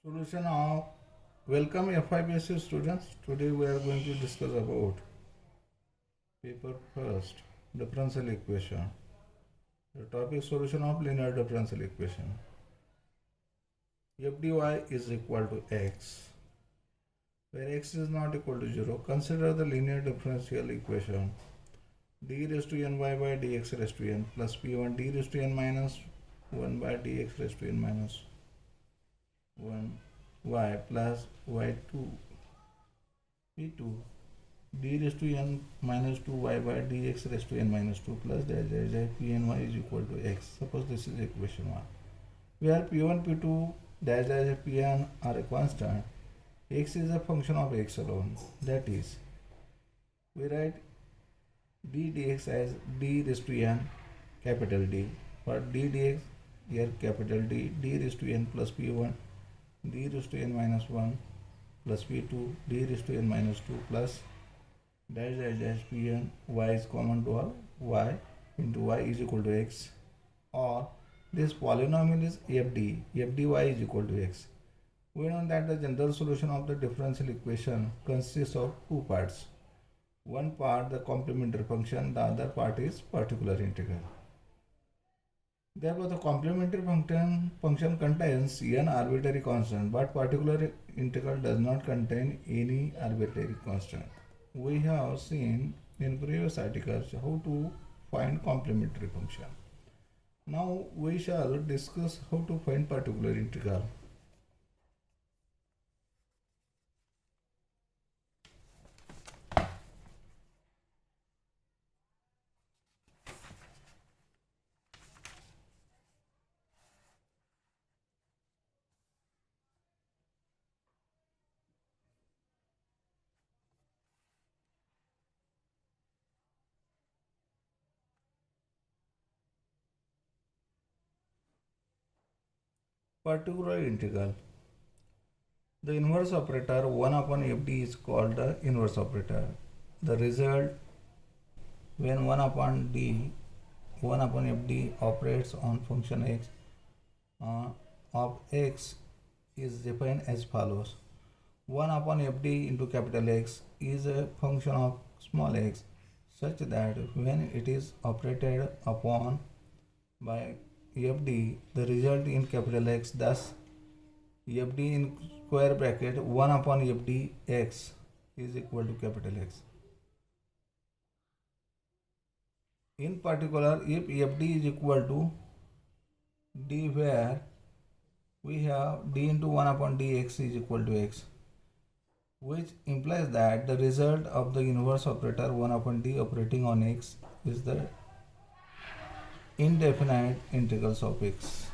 Solution of Welcome FIBSC students. Today we are going to discuss about paper first differential equation. The topic solution of linear differential equation. F dy is equal to x. Where x is not equal to 0, consider the linear differential equation d raised to ny by dx raised to n plus p1 d raised to n minus 1 by dx raised to n minus 1 y plus y2 p2 d raised to n minus 2y by dx raised to n minus 2 plus dash p and y is equal to x. Suppose this is equation 1 where p1 p2 dash pn are a constant. X is a function of x alone, that is we write d dx as d raised to n capital D, for d dx here capital D, d raised to n plus p1 d raised to n minus 1 plus p2 d raised to n minus 2 plus dash pn y is common to all y into y is equal to x, or this polynomial is fd is equal to x. We know that the general solution of the differential equation consists of two parts. One part the complementary function, the other part is particular integral. Therefore, the complementary function contains n arbitrary constant, but particular integral does not contain any arbitrary constant. We have seen in previous articles how to find complementary function. Now we shall discuss how to find particular integral. Particular integral. The inverse operator 1 upon fd is called the inverse operator. The result when 1 upon fd operates on function x of x is defined as follows. 1 upon fd into capital X is a function of small x such that when it is operated upon by fd, the result in capital X, thus fd in square bracket 1 upon fd x is equal to capital X. In particular, if fd is equal to d, where we have d into 1 upon dx is equal to x, which implies that the result of the inverse operator 1 upon d operating on x is the indefinite integrals of x.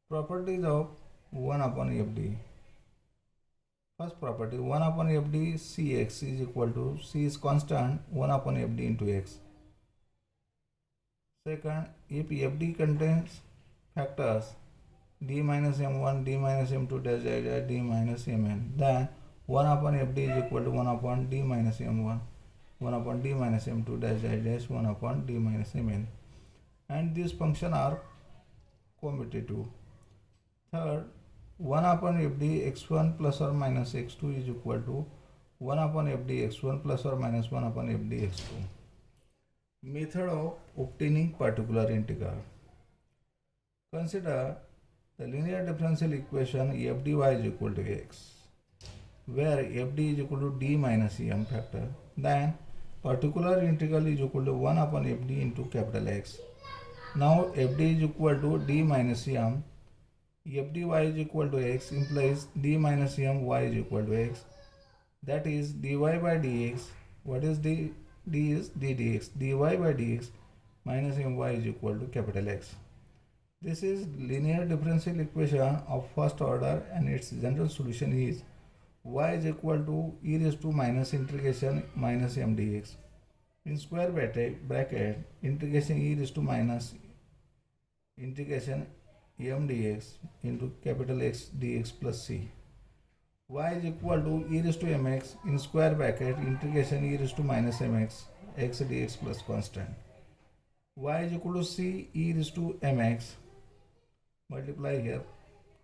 Properties of 1 upon fd. First property, 1 upon fd cx is equal to, c is constant, 1 upon fd into x. Second, if fd contains factors d minus m1, d minus m2 dash d minus mn, then 1 upon fd is equal to 1 upon d minus m1, 1 upon d minus m2 dash 1 upon d minus mn, and these functions are commutative. Third, 1 upon fd x1 plus or minus x2 is equal to 1 upon fd x1 plus or minus 1 upon fd x2. Method of obtaining particular integral. Consider the linear differential equation f dy is equal to x, where fd is equal to d minus m factor, then particular integral is equal to 1 upon fd into capital X. Now fd is equal to d minus m, f dy is equal to x implies d minus m y is equal to x, that is dy by dx. What is d is d dx, dy by dx minus my is equal to capital X. This is linear differential equation of first order, and its general solution is y is equal to e raised to minus integration minus m dx. In square bracket integration e raised to minus integration m dx into capital X dx plus c. Y is equal to e raised to mx in square bracket integration e raised to minus mx x dx plus constant. y is equal to c e raised to mx, multiply here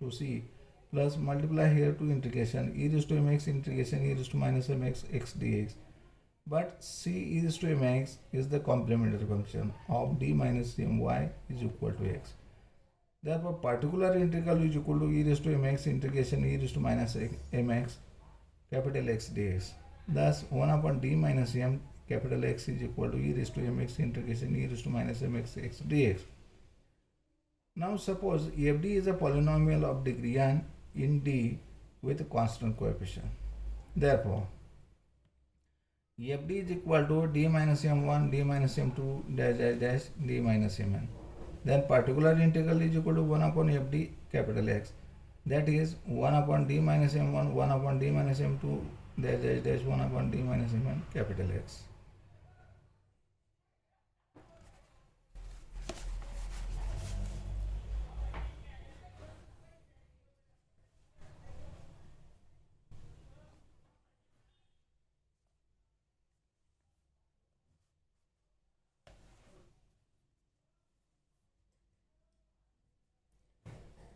to c, plus multiply here to integration e raised to mx integration e raised to minus mx x dx. But c e raised to mx is the complementary function of d minus my is equal to x. Therefore, particular integral is equal to e raised to mx integration e raised to minus mx capital X dx. Thus, 1 upon d minus m capital X is equal to e raised to mx integration e raised to minus mx x dx. Now, suppose fd is a polynomial of degree n in d with a constant coefficient. Therefore, fd is equal to d minus m1 d minus m2 dash dash dash d minus mn. Then particular integral is equal to 1 upon fd capital X, that is 1 upon d minus m1 1 upon d minus m2 dash dash dash 1 upon d minus mn capital X.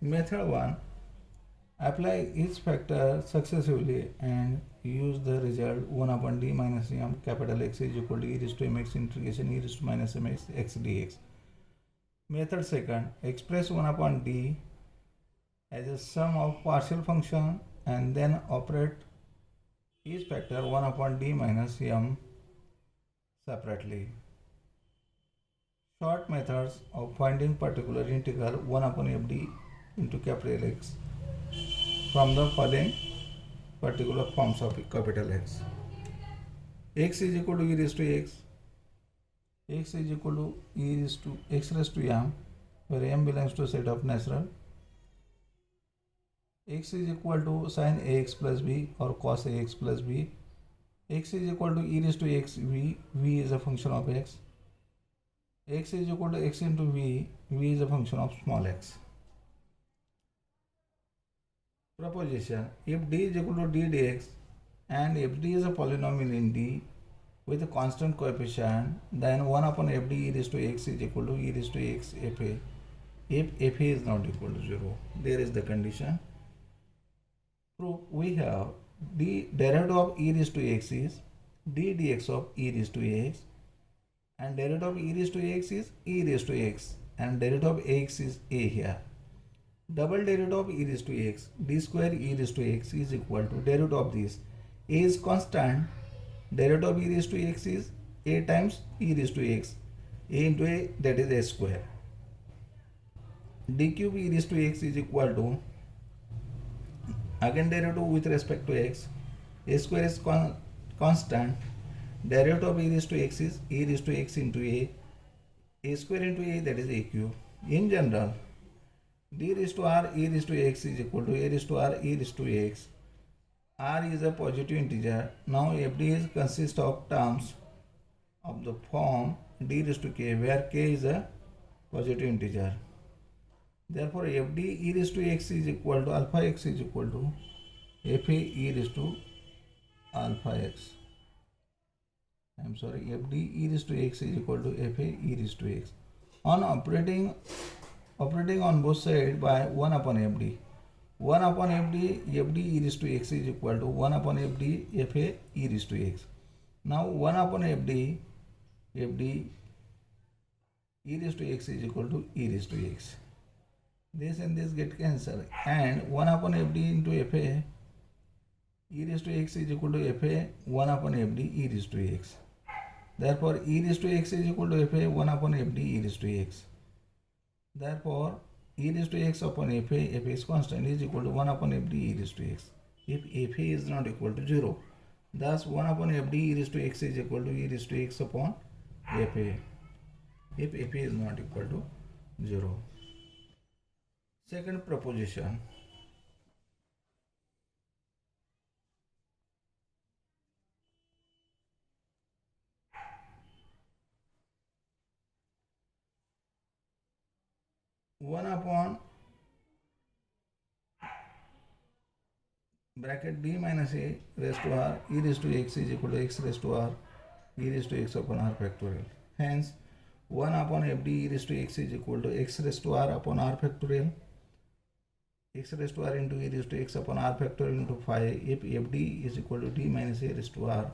Method 1. Apply each factor successively and use the result 1 upon d minus m capital X is equal to e raised to mx integration e raised to minus mx x dx. Method 2. Express 1 upon d as a sum of partial function and then operate each factor 1 upon d minus m separately. Short methods of finding particular integral 1 upon fd into capital X from the following particular forms of capital X. X is equal to e raised to x, x is equal to e raised to x raised to m, where m belongs to a set of natural. X is equal to sin ax plus b or cos ax plus b. X is equal to e raised to x v, v is a function of x. X is equal to x into v, v is a function of small x. Proposition: if d is equal to d dx and if d is a polynomial in d with a constant coefficient, then 1 upon fd e raised to x is equal to e raised to x fa. If fa is not equal to 0, there is the condition. Proof: we have d derivative of e raised to x is d dx of e raised to x, and derivative of e raised to x is e raised to x, and derivative of x is a here. Double derivative of e raised to x, d square e raised to x is equal to derivative of this. A is constant, derivative of e raised to x is a times e raised to x, a into a, that is a square. D cube e raised to x is equal to, again derivative with respect to x, a square is constant, derivative of e raised to x is e raised to x into a square into a, that is a cube. In general, d raised to r e raised to x is equal to a raised to r e raised to x. R is a positive integer. Now fd consists of terms of the form d raised to k, where k is a positive integer. Therefore, fd e raised to x is equal to alpha x is equal to fa e raised to alpha x. Fd e raised to x is equal to fa e raised to x. On operating on both sides by 1 upon fd. 1 upon fd e raised to x is equal to 1 upon fd fa e raised to x. Now 1 upon fd e raised to x is equal to e raised to x. This and this get cancelled, and 1 upon fd into fa e raised to x is equal to fa 1 upon fd e raised to x. Therefore, e raised to x is equal to fa 1 upon fd e raised to x. Therefore, e raised to x upon fa is constant, is equal to 1 upon fd e raised to x. If fa is not equal to 0, thus 1 upon fd e raised to x is equal to e raised to x upon fa. If fa is not equal to 0. Second proposition. One upon bracket d minus a raised to r e raised to x is equal to x raised to r e raised to x upon r factorial. Hence, 1 upon fd e raised to x is equal to x raised to r upon r factorial. X raised to r into e raised to x upon r factorial into phi. If fd is equal to d minus a raised to r,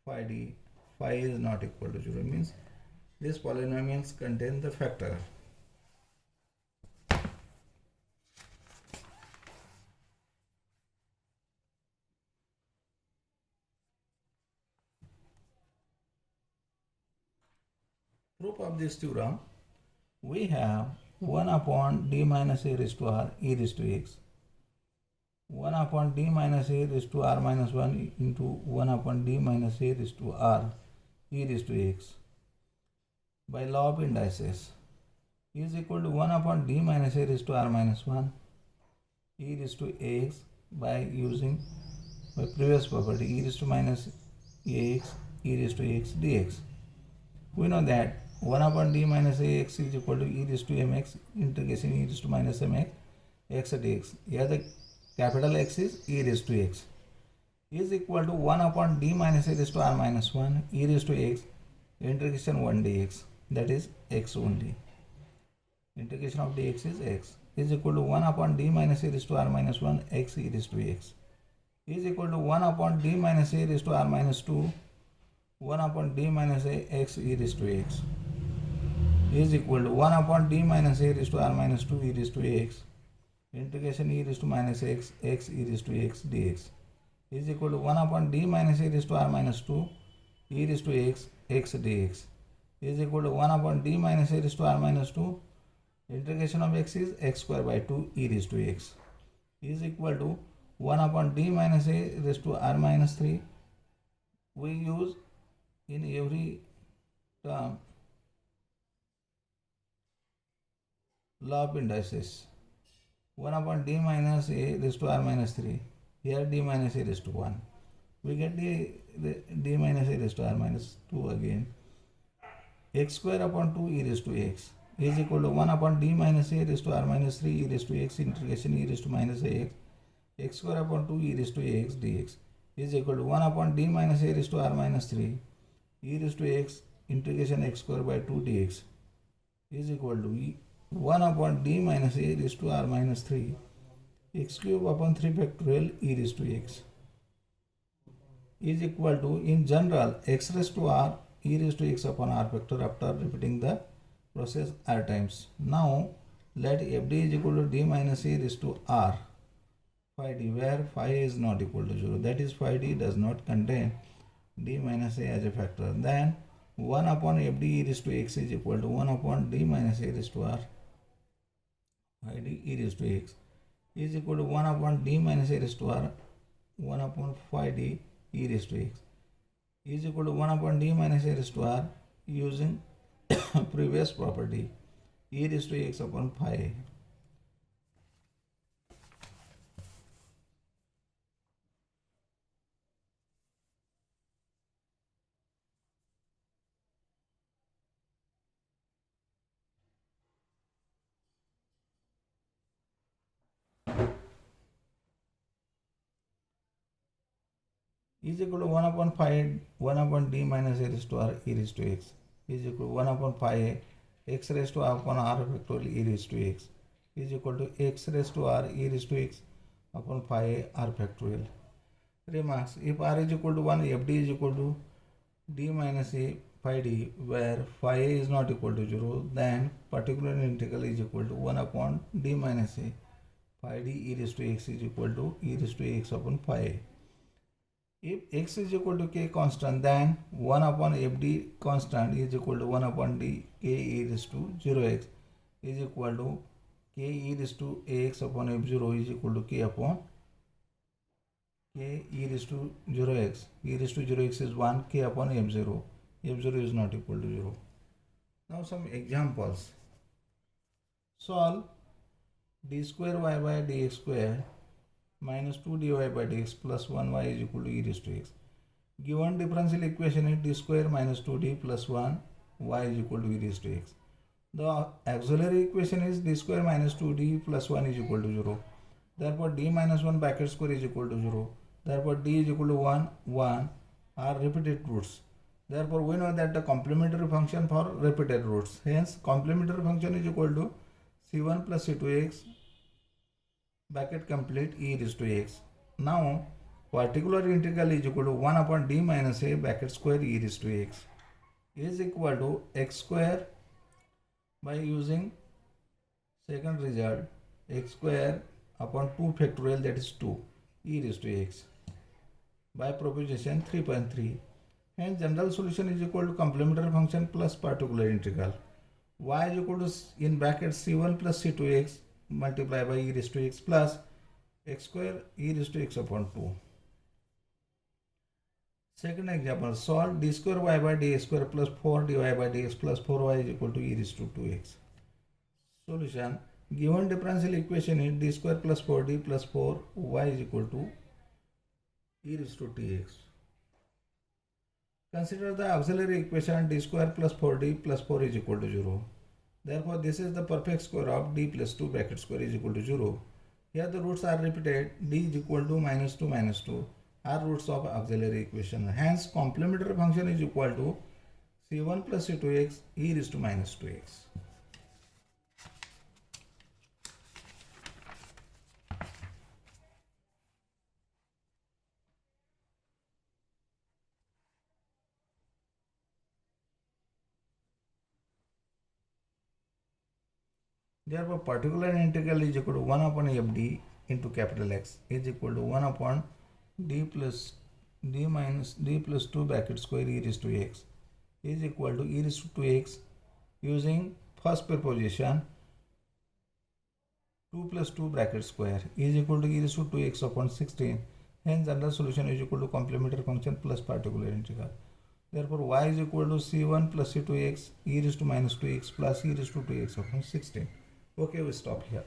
phi d, phi is not equal to 0, means these polynomials contain the factor. Proof of this theorem, we have 1 upon d minus a raised to r e raised to x, 1 upon d minus a raised to r minus 1 into 1 upon d minus a raised to r e raised to x by law of indices is equal to 1 upon d minus a raised to r minus 1 e raised to x by using by previous property e raised to minus ax e raised to x dx. We know that 1 upon d minus ax is equal to e raised to mx integration e raised to minus mx x dx. Here the capital X is e raised to x is equal to 1 upon d minus a raised to r minus 1 e raised to x integration 1 dx, that is x only. Integration of dx is x is equal to 1 upon d minus a raised to r minus 1 x e raised to x is equal to 1 upon d minus a raised to r minus 2 1 upon d minus a x e raised to x is equal to 1 upon d minus a raised to r minus 2 e raised to x integration e raised to minus x x e raised to x dx is equal to 1 upon d minus a raised to r minus 2 e raised to x x dx is equal to 1 upon d minus a raised to r minus 2 integration of x is x square by 2 e raised to x is equal to 1 upon d minus a raised to r minus 3. We use in every term law of indices. 1 upon d minus a raised to r minus 3. Here d minus a raised to 1. We get d minus a raised to r minus 2 again. X square upon 2 e raised to x is equal to 1 upon d minus a raised to r minus 3 e raised to x integration e raised to minus ax x square upon 2 e raised to ax dx is equal to 1 upon d minus a raised to r minus 3 e raised to x integration x square by 2 dx is equal to 1 upon d minus a raised to r minus 3 x cube upon 3 factorial e raised to x is equal to, in general, x raised to r e raised to x upon r factor after repeating the process r times. Now let fd is equal to d minus a raised to r phi d, where phi is not equal to 0, that is phi d does not contain d minus a as a factor. Then 1 upon fd e raised to x is equal to 1 upon d minus a raised to r phi d e raised to x is equal to 1 upon d minus a raised to r 1 upon phi d e raised to x is equal to 1 upon d minus a raised to r using previous property e raised to x upon phi. Is equal to 1 upon phi 1 upon d minus a raised to r e raised to x is equal to 1 upon phi x raised to r upon r factorial e raised to x is equal to x raised to r e raised to x upon phi r factorial. Remarks: if r is equal to 1, fd is equal to d minus a phi d, where phi a is not equal to 0, then particular integral is equal to 1 upon d minus a phi d e raised to x is equal to e raised to x upon phi a. If x is equal to k constant, then 1 upon fd constant is equal to 1 upon d k e raised to 0x is equal to k e raised to ax upon f0 is equal to k upon k e raised to 0x. E raised to 0x is 1, k upon f0. f0 is not equal to 0. Now some examples. Solve d square y by dx square minus 2 dy by dx plus 1y is equal to e raised to x. Given differential equation is d square minus 2d plus 1y is equal to e raised to x. The auxiliary equation is d square minus 2d plus 1 is equal to 0. Therefore d minus 1 bracket square is equal to 0. Therefore d is equal to 1, 1 are repeated roots. Therefore, we know that the complementary function for repeated roots. Hence, complementary function is equal to c1 plus c2x bracket complete e raised to x. Now, particular integral is equal to 1 upon d minus a bracket square e raised to x is equal to x square by using second result x square upon 2 factorial, that is 2 e raised to x by proposition 3.3. Hence, general solution is equal to complementary function plus particular integral. Y is equal to in bracket c1 plus c2x multiplied by e raised to x plus x square e raised to x upon 2. Second example, solve d square y by d square plus 4 dy by dx plus 4y is equal to e raised to 2x. Solution, given differential equation is d square plus 4d plus 4y is equal to e raised to tx. Consider the auxiliary equation d square plus 4d plus 4 is equal to 0. Therefore, this is the perfect square of d plus 2 bracket square is equal to 0. Here the roots are repeated. D is equal to minus 2 are roots of auxiliary equation. Hence, complementary function is equal to c1 plus c2x e raised to minus 2x. Therefore, particular integral is equal to 1 upon fd into capital X is equal to 1 upon d plus d minus d plus 2 bracket square e raised to x is equal to e raised to x using first proposition 2 plus 2 bracket square is equal to e raised to 2x upon 16. Hence, general solution is equal to complementary function plus particular integral. Therefore, y is equal to c1 plus c2x e raised to minus 2x plus e raised to 2x upon 16. Okay, we stop here.